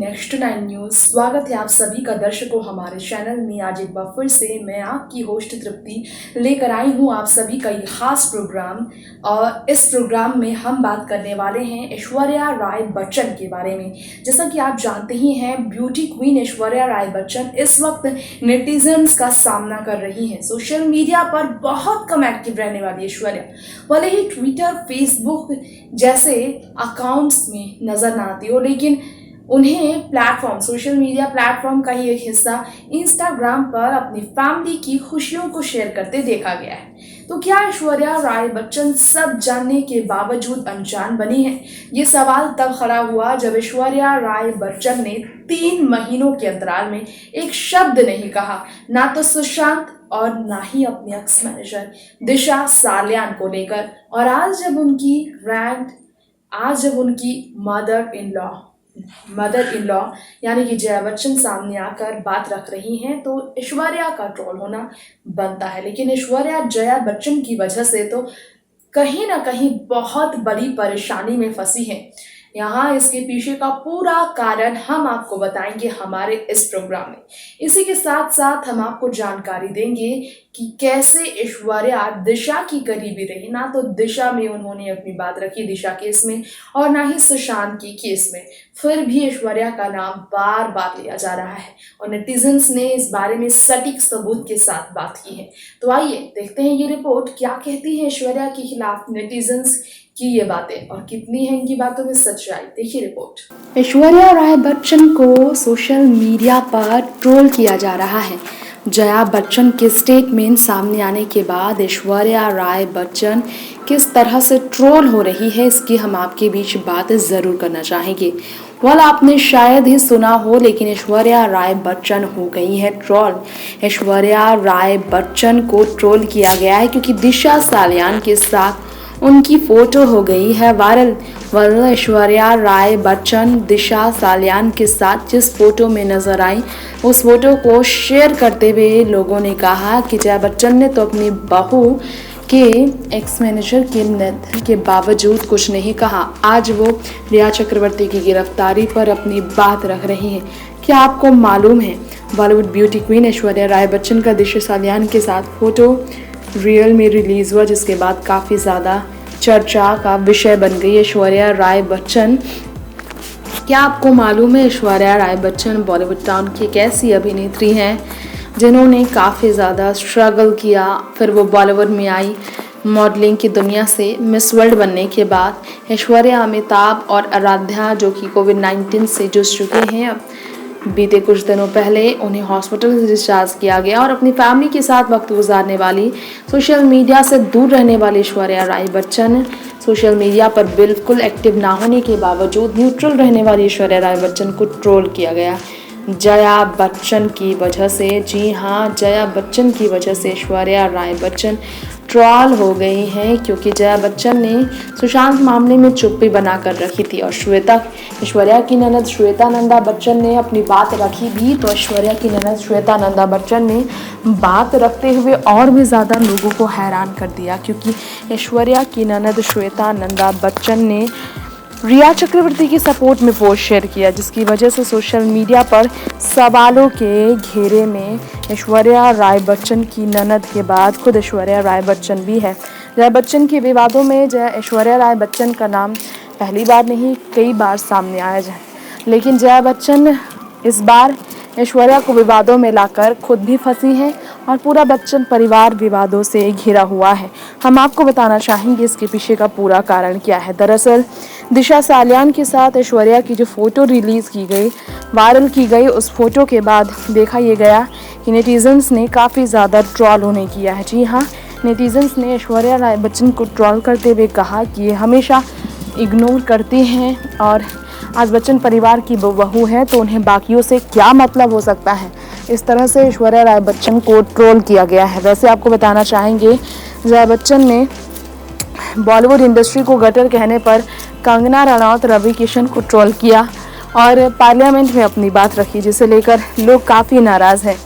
Next 9 news. स्वागत है आप सभी का दर्शकों हमारे चैनल में। आज एक बार फिर से मैं आपकी होस्ट तृप्ति लेकर आई हूँ आप सभी का ये खास प्रोग्राम। और इस प्रोग्राम में हम बात करने वाले हैं ऐश्वर्या राय बच्चन के बारे में। जैसा कि आप जानते ही हैं, ब्यूटी क्वीन ऐश्वर्या राय बच्चन इस वक्त नेटिजन्स का सामना कर रही हैं। सोशल मीडिया पर बहुत कम एक्टिव रहने वाली ऐश्वर्या भले ही ट्विटर, फेसबुक जैसे अकाउंट्स में नजर ना आती हो, लेकिन उन्हें प्लेटफॉर्म, सोशल मीडिया प्लेटफॉर्म का ही एक हिस्सा इंस्टाग्राम पर अपनी फैमिली की खुशियों को शेयर करते देखा गया है। तो क्या ऐश्वर्या राय बच्चन सब जानने के बावजूद अनजान बनी है? ये सवाल तब खड़ा हुआ जब ऐश्वर्या राय बच्चन ने 3 महीनों के अंतराल में एक शब्द नहीं कहा, ना तो सुशांत और ना ही अपने एक्स मैनेजर दिशा सालियान को लेकर। और आज जब उनकी मदर इन लॉ यानी कि जया बच्चन सामने आकर बात रख रही हैं, तो ऐश्वर्या का ट्रोल होना बनता है। लेकिन ऐश्वर्या जया बच्चन की वजह से तो कहीं ना कहीं बहुत बड़ी परेशानी में फंसी है। यहाँ इसके पीछे का पूरा कारण हम आपको बताएंगे हमारे इस प्रोग्राम में। इसी के साथ साथ हम आपको जानकारी देंगे कि कैसे ऐश्वर्या दिशा की करीबी रही। ना तो दिशा में उन्होंने अपनी बात रखी दिशा केस में, और ना ही सुशांत की केस में, फिर भी ऐश्वर्या का नाम बार बार लिया जा रहा है और नेटिजन्स ने इस बारे में सटीक सबूत के साथ बात की है। तो आइए देखते हैं ये रिपोर्ट क्या कहती है ऐश्वर्या के खिलाफ नेटिजन्स की ये बातें, और कितनी है इनकी बातों में सच्चाई। देखिए रिपोर्ट। ऐश्वर्या राय बच्चन को सोशल मीडिया पर ट्रोल किया जा रहा है। जया बच्चन के स्टेटमेंट सामने आने के बाद ऐश्वर्या राय बच्चन किस तरह से ट्रोल हो रही है, इसकी हम आपके बीच बात ज़रूर करना चाहेंगे। आपने शायद ही सुना हो, लेकिन ऐश्वर्या राय बच्चन हो गई है ट्रोल। ऐश्वर्या राय बच्चन को ट्रोल किया गया है क्योंकि दिशा सालियान के साथ उनकी फोटो हो गई है वायरल। ऐश्वर्या राय बच्चन दिशा सालियान के साथ जिस फोटो में नजर आई, उस फोटो को शेयर करते हुए लोगों ने कहा कि जया बच्चन ने तो अपनी बहू के एक्स मैनेजर के बावजूद कुछ नहीं कहा। आज वो रिया चक्रवर्ती की गिरफ्तारी पर अपनी बात रख रही हैं। क्या आपको मालूम है, बॉलीवुड ब्यूटी क्वीन ऐश्वर्या राय बच्चन का दिशा सालियान के साथ फोटो रियल में रिलीज हुआ, जिसके बाद काफ़ी ज़्यादा चर्चा का विषय बन गई ऐश्वर्या राय बच्चन। क्या आपको मालूम है, ऐश्वर्या राय बच्चन बॉलीवुड टाउन की एक ऐसी अभिनेत्री हैं जिन्होंने काफ़ी ज़्यादा स्ट्रगल किया। फिर वो बॉलीवुड में आई। मॉडलिंग की दुनिया से मिस वर्ल्ड बनने के बाद ऐश्वर्या, अमिताभ और आराध्या, जो कि कोविड-19 से जूझ चुके हैं, बीते कुछ दिनों पहले उन्हें हॉस्पिटल से डिस्चार्ज किया गया। और अपनी फैमिली के साथ वक्त गुजारने वाली, सोशल मीडिया से दूर रहने वाली ऐश्वर्या राय बच्चन, सोशल मीडिया पर बिल्कुल एक्टिव ना होने के बावजूद न्यूट्रल रहने वाली ऐश्वर्या राय बच्चन को ट्रोल किया गया जया बच्चन की वजह से। जी हाँ, जया बच्चन की वजह से ऐश्वर्या राय बच्चन ट्रोल हो गई हैं, क्योंकि जया बच्चन ने सुशांत मामले में चुप्पी बनाकर रखी थी। और ऐश्वर्या की ननद श्वेता नंदा बच्चन ने अपनी बात रखी भी, तो ऐश्वर्या की ननद श्वेता नंदा बच्चन ने बात रखते हुए और भी ज़्यादा लोगों को हैरान कर दिया, क्योंकि ऐश्वर्या की ननद श्वेता नंदा बच्चन ने रिया चक्रवर्ती की सपोर्ट में पोस्ट शेयर किया, जिसकी वजह से सोशल मीडिया पर सवालों के घेरे में ऐश्वर्या राय बच्चन की ननद के बाद खुद ऐश्वर्या राय बच्चन भी है। जया बच्चन के विवादों में ऐश्वर्या राय बच्चन का नाम पहली बार नहीं, कई बार सामने आया है। लेकिन जया बच्चन इस बार ऐश्वर्या को विवादों में लाकर खुद भी फंसी हैं और पूरा बच्चन परिवार विवादों से घिरा हुआ है। हम आपको बताना चाहेंगे इसके पीछे का पूरा कारण क्या है। दरअसल दिशा सालियान के साथ ऐश्वर्या की जो फोटो रिलीज़ की गई, वायरल की गई, उस फोटो के बाद देखा ये गया कि नेटिजन्स ने काफ़ी ज़्यादा ट्रोल होने किया है। जी हाँ, नेटिजन्स ने ऐश्वर्या राय बच्चन को ट्रोल करते हुए कहा कि ये हमेशा इग्नोर करती हैं और आज बच्चन परिवार की बहू है, तो उन्हें बाकियों से क्या मतलब हो सकता है। इस तरह से ऐश्वर्या राय बच्चन को ट्रोल किया गया है। वैसे आपको बताना चाहेंगे, जया बच्चन ने बॉलीवुड इंडस्ट्री को गटर कहने पर कंगना रनौत, रवि किशन को ट्रोल किया और पार्लियामेंट में अपनी बात रखी, जिसे लेकर लोग काफ़ी नाराज़ हैं।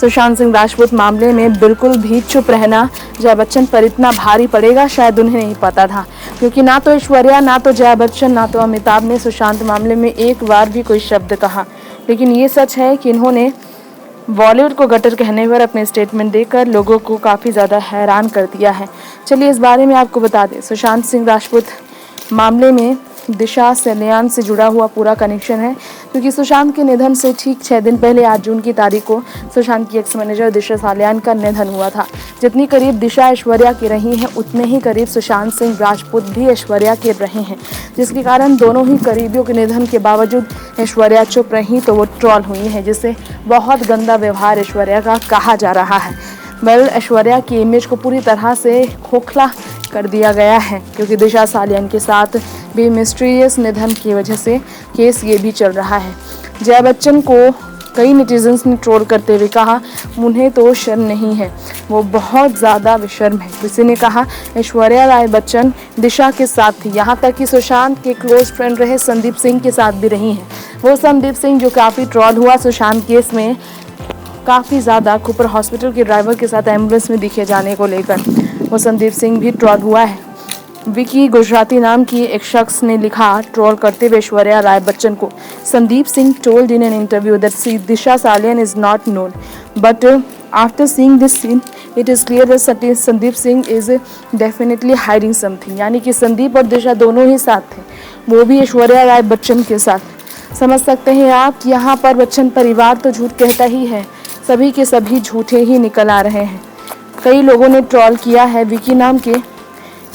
सुशांत सिंह राजपूत मामले में बिल्कुल भी चुप रहना जया बच्चन पर इतना भारी पड़ेगा शायद उन्हें नहीं पता था, क्योंकि ना तो ऐश्वर्या, ना तो जया बच्चन, ना तो अमिताभ ने सुशांत मामले में एक बार भी कोई शब्द कहा। लेकिन ये सच है कि इन्होंने बॉलीवुड को गटर कहने पर अपने स्टेटमेंट देकर लोगों को काफ़ी ज़्यादा हैरान कर दिया है। चलिए इस बारे में आपको बता दें, सुशांत सिंह राजपूत मामले में दिशा सल्यान से जुड़ा हुआ पूरा कनेक्शन है, क्योंकि सुशांत के निधन से ठीक 6 दिन पहले 8 जून की तारीख को सुशांत की एक्स मैनेजर दिशा सल्यान का निधन हुआ था। जितनी करीब दिशा ऐश्वर्या की रही हैं, उतने ही करीब सुशांत सिंह राजपूत भी ऐश्वर्या के रहे हैं, जिसके कारण दोनों ही करीबियों के निधन के बावजूद ऐश्वर्या चुप रही तो वो ट्रोल हुई हैं, जिसे बहुत गंदा व्यवहार ऐश्वर्या का कहा जा रहा है। ऐश्वर्या की इमेज को पूरी तरह से खोखला कर दिया गया है, क्योंकि दिशा सल्यान के साथ भी मिस्टीरियस निधन की वजह से केस ये भी चल रहा है। जया बच्चन को कई नेटिजन्स ने ट्रोल करते हुए कहा उन्हें तो शर्म नहीं है, वो बहुत ज़्यादा बेशर्म है। किसी ने कहा ऐश्वर्या राय बच्चन दिशा के साथ थी, यहाँ तक कि सुशांत के क्लोज फ्रेंड रहे संदीप सिंह के साथ भी रही हैं। वो संदीप सिंह जो काफ़ी ट्रोल हुआ सुशांत केस में, काफ़ी ज़्यादा कुपर हॉस्पिटल के ड्राइवर के साथ एम्बुलेंस में दिखे जाने को लेकर वो संदीप सिंह भी ट्रोल हुआ है। विकी गुजराती नाम की एक शख्स ने लिखा ट्रोल करते हुए ऐश्वर्या राय बच्चन को, Sandeep Singh told in an interview that Disha Salyan is not known, but after seeing this seen it is clear that Sandeep Singh is definitely hiding something. यानी कि संदीप और दिशा दोनों ही साथ थे, वो भी ऐश्वर्या राय बच्चन के साथ। समझ सकते हैं आप, यहाँ पर बच्चन परिवार तो झूठ कहता ही है, सभी के सभी झूठे ही निकल आ रहे हैं। कई लोगों ने ट्रोल किया है,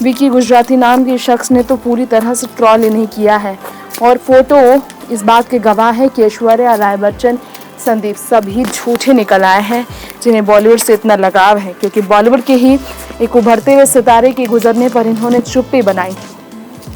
विकी गुजराती नाम के शख्स ने तो पूरी तरह से ट्रोल ही नहीं किया है, और फोटो इस बात के गवाह है कि ऐश्वर्या राय बच्चन, संदीप सभी झूठे निकल आए हैं जिन्हें बॉलीवुड से इतना लगाव है, क्योंकि बॉलीवुड के ही एक उभरते हुए सितारे के गुजरने पर इन्होंने चुप्पी बनाई।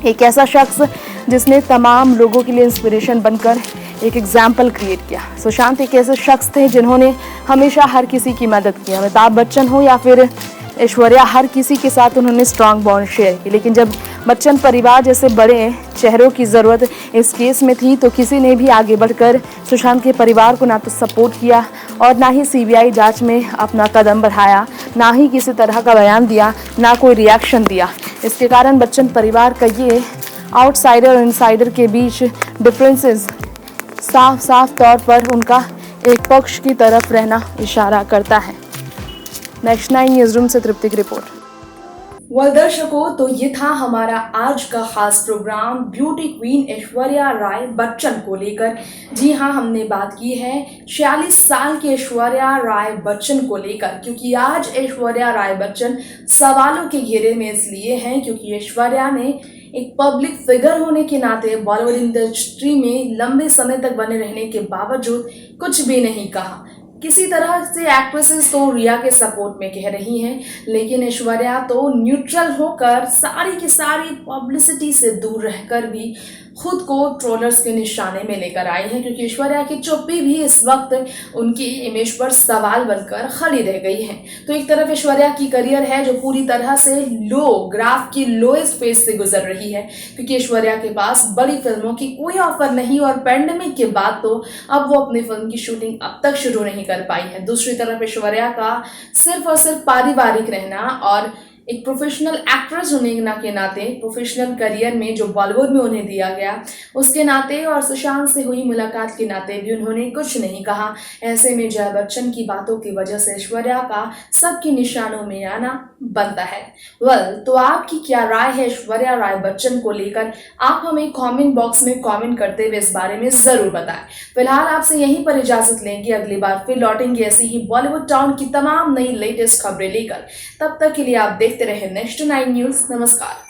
एक ऐसा शख्स जिसने तमाम लोगों के लिए इंस्पिरेशन बनकर एक एग्जाम्पल क्रिएट किया। सुशांत एक ऐसे शख्स थे जिन्होंने हमेशा हर किसी की मदद की, अमिताभ बच्चन हो या फिर ऐश्वर्या, हर किसी के साथ उन्होंने स्ट्रॉन्ग बॉन्ड शेयर की। लेकिन जब बच्चन परिवार जैसे बड़े चेहरों की ज़रूरत इस केस में थी, तो किसी ने भी आगे बढ़कर सुशांत के परिवार को ना तो सपोर्ट किया और ना ही सीबीआई जांच में अपना कदम बढ़ाया, ना ही किसी तरह का बयान दिया, ना कोई रिएक्शन दिया। इसके कारण बच्चन परिवार का ये आउटसाइडर और इनसाइडर के बीच डिफरेंसेस साफ तौर पर उनका एक पक्ष की तरफ रहना इशारा करता है। नेक्स्ट 9 न्यूज़ रूम से तृप्ति की रिपोर्ट। दर्शकों, तो ये था हमारा आज का खास programme beauty queen Aishwarya Rai Bachchan को लेकर। जी हाँ, हमने बात की है 46 साल की ऐश्वर्या राय बच्चन को लेकर, क्योंकि आज ऐश्वर्या राय बच्चन सवालों के घेरे में इसलिए हैं क्योंकि ऐश्वर्या ने एक पब्लिक फिगर होने के नाते बॉलीवुड इंडस्ट्री में लंबे समय तक बने रहने के बावजूद कुछ भी नहीं कहा। किसी तरह से एक्ट्रेसेस तो रिया के सपोर्ट में कह रही हैं, लेकिन ऐश्वर्या तो न्यूट्रल होकर सारी की सारी पब्लिसिटी से दूर रहकर भी खुद को ट्रोलर्स के निशाने में लेकर आई हैं, क्योंकि ऐश्वर्या की चुप्पी भी इस वक्त उनकी इमेज पर सवाल बनकर खड़ी रह गई है। तो एक तरफ ऐश्वर्या की करियर है जो पूरी तरह से ग्राफ की लोएस्ट फेज से गुजर रही है, क्योंकि ऐश्वर्या के पास बड़ी फिल्मों की कोई ऑफर नहीं और पैंडेमिक के बाद तो अब वो अपनी फिल्म की शूटिंग अब तक शुरू नहीं कर पाई है। दूसरी तरफ ऐश्वर्या का सिर्फ और सिर्फ पारिवारिक रहना और एक प्रोफेशनल एक्ट्रेस होने के नाते प्रोफेशनल करियर में जो बॉलीवुड में उन्हें दिया गया उसके नाते और सुशांत से हुई मुलाकात के नाते भी उन्होंने कुछ नहीं कहा। ऐसे में जया बच्चन की बातों की वजह से ऐश्वर्या का सबके निशानों में आना बनता है। तो आपकी क्या राय है ऐश्वर्या राय बच्चन को लेकर? आप हमें कमेंट बॉक्स में कमेंट करते हुए इस बारे में जरूर बताएं। फिलहाल आपसे यहीं पर इजाजत लेंगे, अगली बार फिर लौटेंगे ऐसी ही बॉलीवुड टाउन की तमाम नई लेटेस्ट खबरें लेकर। तब तक के लिए आप देखते रहे नेक्स्ट 9 न्यूज़। नमस्कार।